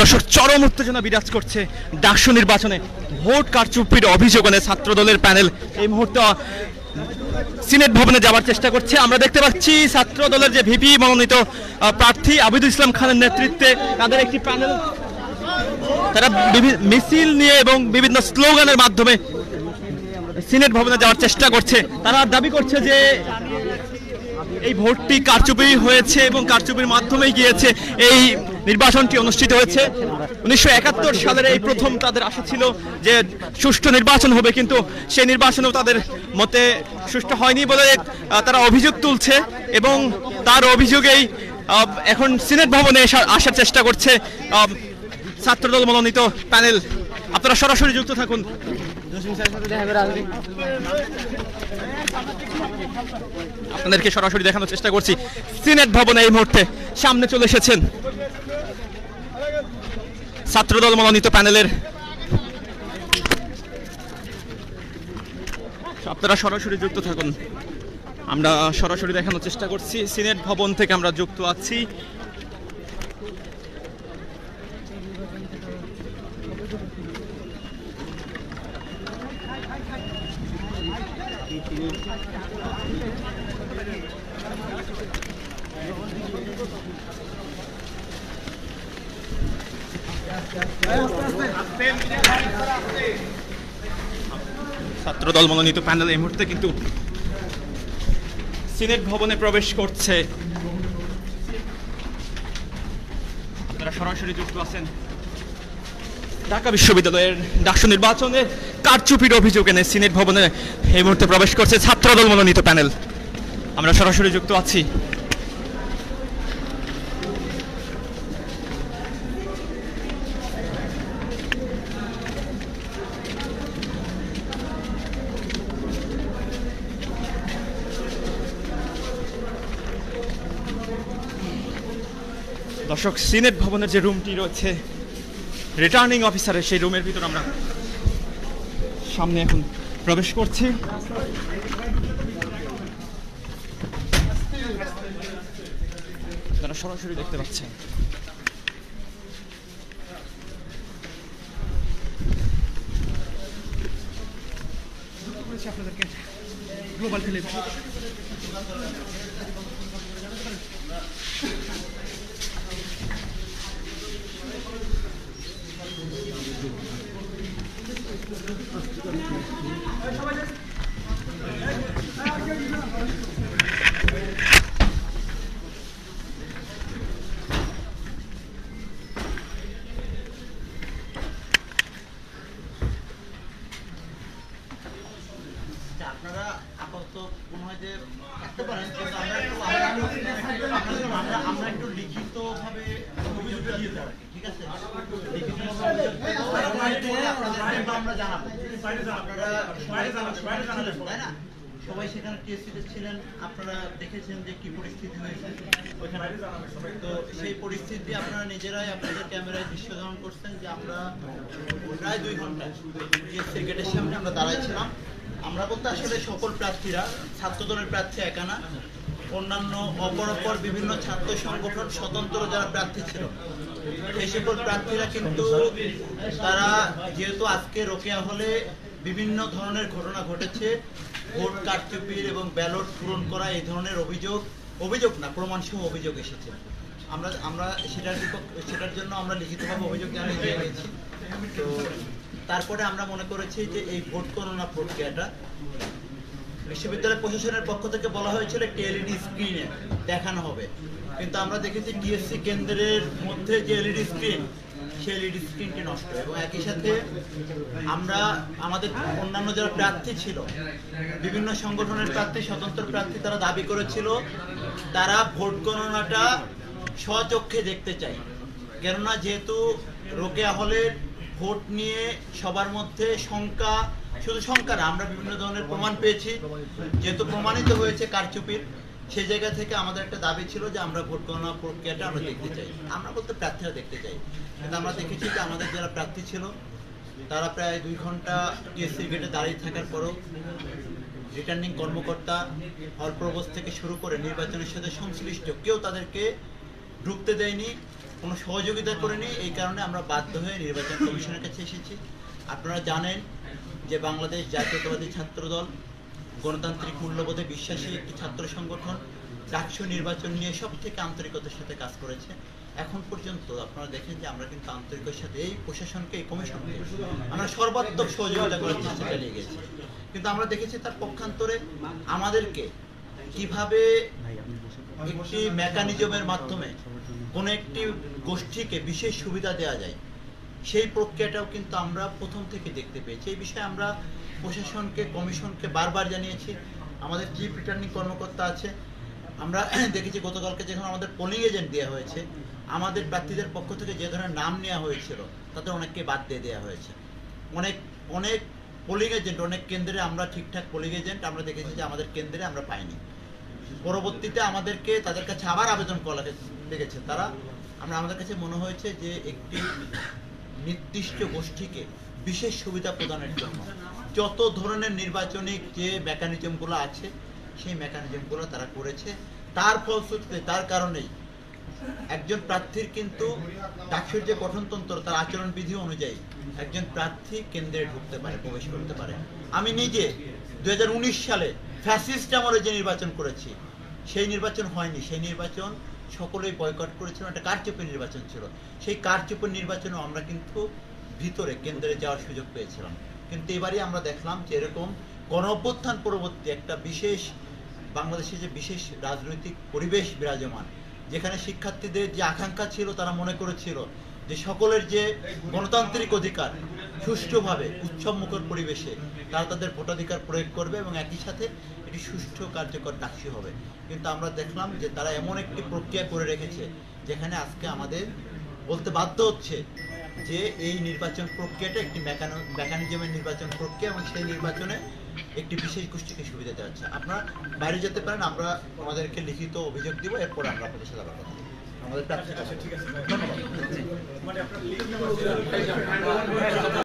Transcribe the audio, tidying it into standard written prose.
দর্শক, চরম উত্তেজনা বিরাজ করছে ডাকসু নির্বাচনে। ভোট কারচুপির অভিযোগ এনে ছাত্র দলের প্যানেল এই মুহূর্তে সিনেট ভবনে যাওয়ার চেষ্টা করছে। আমরা দেখতে পাচ্ছি ছাত্র দলের যে ভিপি মনোনীত প্রার্থী আবিদুল ইসলাম খানের নেতৃত্বে তাদের একটি প্যানেল, তারা মিছিল নিয়ে এবং বিভিন্ন স্লোগানের মাধ্যমে সিনেট ভবনে যাওয়ার চেষ্টা করছে। তারা দাবি করছে যে এই ভোটটি কারচুপি হয়েছে এবং কারচুপির মাধ্যমেই গিয়েছে এই নির্বাচনটি অনুষ্ঠিত হয়েছে। 1971 সালের এই প্রথম তাদের আশা ছিল যে সুষ্ঠু নির্বাচন হবে, কিন্তু সেই নির্বাচনও তাদের মতে সুষ্ঠু হয়নি বলে তারা অভিযোগ তুলছে এবং তার অভিযোগেই এখন সিনেট ভবনে আসার চেষ্টা করছে ছাত্রদল মনোনীত প্যানেল। আপনারা সরাসরি যুক্ত থাকুন। আপনাদেরকে সরাসরি দেখানোর চেষ্টা করছি। সিনেট ভবনে এই মুহূর্তে সামনে চলে এসেছেন ছাত্রদল মনোনীত প্যানেলের। আপনারা সরাসরি যুক্ত থাকুন। আমরা সরাসরি দেখানোর চেষ্টা করছি। সিনেট ভবন থেকে আমরা যুক্ত আছি। ছাত্রদল মনোনীত প্যানেল এই মুহূর্তে কিন্তু সিনেট ভবনে প্রবেশ করছে। আপনারা সরাসরি যুক্ত আছেন। ঢাকা বিশ্ববিদ্যালয়ের ডাকসু নির্বাচনে কারচুপির অভিযোগ এনে সিনেট ভবনে এই মুহূর্তে প্রবেশ করছে ছাত্রদল মনোনীত প্যানেল। আমরা সরাসরি যুক্ত আছি। দর্শক, সিনেট ভবনের যে রুমটি রয়েছে রিটার্নিং অফিসারের, সেই রুমের ভিতর আমরা সামনে এখন প্রবেশ করছি। আপনারা সরাসরি দেখতে পাচ্ছেন। আপনাদেরকে গ্লোবাল টেলিভিশন আপনারা আপাতত মনে হয় যে থাকতে পারেন, কিন্তু আমরা একটু লিখিত ভাবে অভিযোগ দিয়ে দেবো, ঠিক আছে? আমরা জানাবো। তাই না? সবাই সেখানে টিএসসিতে ছিলেন, আপনারা দেখেছেন যে কি পরিস্থিতি হয়েছে ওইখানে। তো সেই পরিস্থিতি আপনারা নিজেরাই আপনাদের ক্যামেরায় দৃশ্য ধারণ করছেন যে আমরা প্রায় 2 ঘন্টা টিএসসি গেটের সামনে আমরা দাঁড়াইছিলাম। আমরা বলতে আসলে সকল প্রার্থীরা, ছাত্রদলের প্রার্থী একা না, অন্যান্য অপর বিভিন্ন ছাত্র সংগঠন স্বতন্ত্র যারা প্রার্থী ছিল সেই সকল প্রার্থীরা কিন্তু তারা যেহেতু আজকে রোকেয়া হলে বিভিন্ন ধরনের ঘটনা ঘটেছে, ভোট কারচুপির এবং ব্যালট পূরণ করা এই ধরনের অভিযোগ না, প্রমাণসহ অভিযোগ এসেছে। আমরা সেটার জন্য আমরা লিখিতভাবে অভিযোগ জানিয়ে দিয়েছি। তো তারপরে আমরা মনে করেছি যে এই ভোট গণনা প্রক্রিয়াটা বিশ্ববিদ্যালয় প্রশাসনের পক্ষ থেকে বলা হয়েছিল একটি এলইডি স্ক্রিনে দেখানো হবে, কিন্তু আমরা দেখেছি টিএসসি কেন্দ্রের মধ্যে যে এলইডি স্ক্রিন, সেই এলইডি স্ক্রিনটি নষ্ট। এবং একই সাথে আমরা আমাদের অন্যান্য যারা প্রার্থী ছিল, বিভিন্ন সংগঠনের প্রার্থী, স্বতন্ত্র প্রার্থী, তারা দাবি করেছিল তারা ভোট গণনাটা স্বচক্ষে দেখতে চাই। কেননা যেহেতু রোকেয়া হলের ভোট নিয়ে সবার মধ্যে শঙ্কা, শুধু শঙ্কা না, আমরা বিভিন্ন ধরনের প্রমাণ পেয়েছি, যেহেতু প্রমাণিত হয়েছে কারচুপির, সেই জায়গা থেকে আমাদের একটা দাবি ছিল যে আমরা ভোট গণনা প্রক্রিয়াটা আমরা দেখতে চাই। আমরা বলতে প্রার্থীরা দেখতে চাই, কিন্তু আমরা দেখেছি যে আমাদের যারা প্রার্থী ছিল তারা প্রায় 2 ঘন্টা টিএসসি গেটে দাঁড়িয়ে থাকার পরও রিটার্নিং কর্মকর্তা, হল প্রভোস্ট থেকে শুরু করে নির্বাচনের সাথে সংশ্লিষ্ট কেউ তাদেরকে ঢুকতে দেয়নি। কোনো সহযোগিতা করেনি। এই কারণে আমরা বাধ্য হয়ে নির্বাচন কমিশনের কাছে এসেছি। আপনারা জানেন যে বাংলাদেশ জাতীয়তাবাদী ছাত্রদল গণতান্ত্রিক মূল্যবোধে বিশ্বাসী একটি ছাত্র সংগঠন, ডাকসু নির্বাচন নিয়ে সব থেকে আন্তরিকতার সাথে কাজ করেছে। এখন পর্যন্ত আপনারা দেখেন যে আমরা কিন্তু আন্তরিকতার সাথে এই প্রশাসনকে, এই কমিশনকে আমরা সর্বাত্মক সহযোগিতা করার চেষ্টা চালিয়ে গেছি। কিন্তু আমরা দেখেছি তার পক্ষান্তরে আমাদেরকে কিভাবে একটি মেকানিজমের মাধ্যমে কোনো একটি গোষ্ঠীকে বিশেষ সুবিধা দেওয়া যায়, সেই প্রক্রিয়াটাও কিন্তু আমরা প্রথম থেকে দেখতে পেয়েছি। এই বিষয়ে আমরা প্রশাসনকে, কমিশনকে বারবার জানিয়েছি। আমাদের চিফ রিটার্নিং কর্মকর্তা আছে, আমরা দেখেছি গতকালকে যখন আমাদের পোলিং এজেন্ট দেওয়া হয়েছে, আমাদের প্রার্থীদের পক্ষ থেকে যে ধরনের নাম নেওয়া হয়েছিল তাদের অনেককে বাদ দিয়ে দেওয়া হয়েছে। অনেক পোলিং এজেন্ট, অনেক কেন্দ্রে আমরা ঠিকঠাক পোলিং এজেন্ট আমরা দেখেছি যে আমাদের কেন্দ্রে আমরা পাইনি। পরবর্তীতে আমাদেরকে তাদের কাছে আবার আবেদন করা লেগেছে তারা। আমাদের কাছে মনে হয়েছে যে একটি নির্দিষ্ট গোষ্ঠীকে বিশেষ সুবিধা প্রদানের জন্য যত ধরনের নির্বাচনিক যে মেকানিজমগুলো আছে সেই মেকানিজমগুলো তারা করেছে। তার ফলশ্রুতিতে, তার কারণেই একজন প্রার্থীর কিন্তু ডাকসুর যে গঠনতন্ত্র, তার আচরণবিধি অনুযায়ী একজন প্রার্থী কেন্দ্রে ঢুকতে পারে, প্রবেশ করতে পারে। আমি নিজে 2019 সালে ফ্যাসিস্ট আমলে যে নির্বাচন করেছি, সেই নির্বাচন হয়নি। সেই নির্বাচন সকলেই বয়কট করেছিল, একটা কারচুপির নির্বাচন ছিল। সেই কারচুপির নির্বাচনে আমরা কিন্তু ভিতরে কেন্দ্রে যাওয়ার সুযোগ পেয়েছিলাম। কিন্তু এবারই আমরা দেখলাম যে এরকম গণঅভ্যুত্থান পরবর্তী একটা বিশেষ, বাংলাদেশে যে বিশেষ রাজনৈতিক পরিবেশ বিরাজমান, যেখানে শিক্ষার্থীদের যে আকাঙ্ক্ষা ছিল, তারা মনে করেছিল যে সকলের যে গণতান্ত্রিক অধিকার সুষ্ঠুভাবে উৎসবমুখর পরিবেশে তারা তাদের ভোটাধিকার প্রয়োগ করবে এবং একই সাথে এটি সুষ্ঠু কার্যকর ডাকসু হবে। কিন্তু আমরা দেখলাম যে তারা এমন একটি প্রক্রিয়া করে রেখেছে যেখানে আজকে আমাদের বলতে বাধ্য হচ্ছে যে এই নির্বাচন প্রক্রিয়াটা একটি মেকানিজমের নির্বাচন প্রক্রিয়া এবং সেই নির্বাচনে একটি বিশেষ গোষ্ঠীকে সুবিধা দেওয়া হচ্ছে। আপনারা বাইরে যেতে পারেন, আমরা আমাদেরকে লিখিত অভিযোগ দিব, এরপর আমরা আপনাদের সাথে আবার কথা বলবো। আমাদের প্রার্থী ঠিক আছে, ধন্যবাদ।